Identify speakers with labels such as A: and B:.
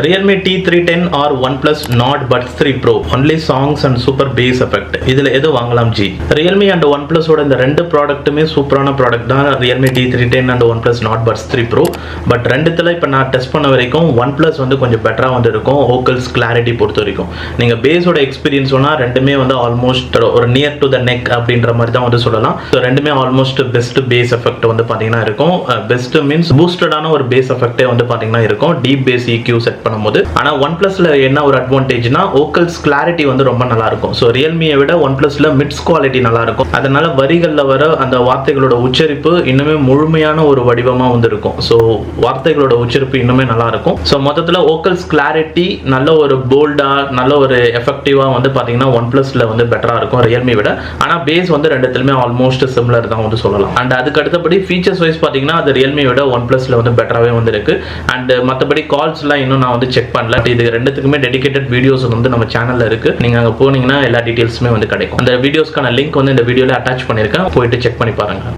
A: Realme T310 or OnePlus Nord Buds 3 Pro only songs and super bass effect. இதுல எது வாங்கலாம் G? Realme and OnePlus ஓட இந்த ரெண்டு ப்ராடக்ட்டுமே சூப்பரான ப்ராடக்ட் தான். Realme T310 and OnePlus Nord Buds 3 Pro. But ரெண்டுத்துல இப்போ நான் டெஸ்ட் பண்ண வரைக்கும் OnePlus வந்து கொஞ்சம் பெட்டரா வந்து இருக்கும். vocals clarity பொறுத்த வரைக்கும். நீங்க பேஸோட எக்ஸ்பீரியன்ஸ் சொன்னா ரெண்டுமே வந்து ஆல்மோஸ்ட் ஒரு நியர் டு த நெக் அப்படின்ற மாதிரி தான் வந்து சொல்லலாம். ஸோ ரெண்டுமே ஆல்மோஸ்ட் பெஸ்ட் பேஸ் எஃபெக்ட் வந்து பாத்தீங்கன்னா இருக்கும். பெஸ்ட் மீன்ஸ் பூஸ்டடான ஒரு பேஸ் எஃபெக்டே வந்து பாத்தீங்கன்னா இருக்கும். டீப் பேஸ் EQ செட் பண்ணும்போது. ஆனா OnePlusல என்ன ஒரு அட்வான்டேஜ்னா vocals clarity வந்து ரொம்ப நல்லா இருக்கும். ஸோ ரியல்மியை விட OnePlusல மிட்ஸ் குவாலிட்டி நல்லா இருக்கும். அதனால வரிகள்ல வர அந்த வார்த்தைகளோட உச்சரிப்பு இன்னுமே முழுமையான ஒரு வடிவமா வந்து இருக்கும். ஸோ வார்த்தைகளோட உச்சரிப்பு இன்னுமே நல்லா இருக்கும். ஸோ மொத்தத்துல vocals clarity நல்ல ஒரு போல்டா நல்ல ஒரு எஃபெக்டிவா வந்து பாத்தீங்கன்னா OnePlusல வந்து பெட்டரா இருக்கும் ரியல்மி விட. ஆனா பேஸ் வந்து ரெண்டுத்துலயுமே ஆல்மோஸ்ட் சிமிலர் தான் வந்து சொல்லலாம். அண்ட் அதுக்கு அடுத்தபடி ஃபீச்சர்ஸ் வைஸ் பாத்தீங்கன்னா அது ரியல்மி விட OnePlusல வந்து பெட்டராவே வந்து இருக்கு. அண்ட் மற்றபடி கால்ஸ் எல்லாம் இன்னும் நான் வந்து செக் பண்ணல. இது ரெண்டுத்துக்குமே டெடிகேட்டட் வீடியோஸ் வந்து நம்ம சேனல்ல இருக்கு. நீங்க அங்க போனீங்கன்னா எல்லா டீடைல்ஸுமே வந்து கிடைக்கும். அந்த வீடியோஸ்க்கான லிங்க் வந்து இந்த வீடியோல அட்டாச் பண்ணிருக்கேன். போயிட்டு செக் பண்ணி பாருங்க.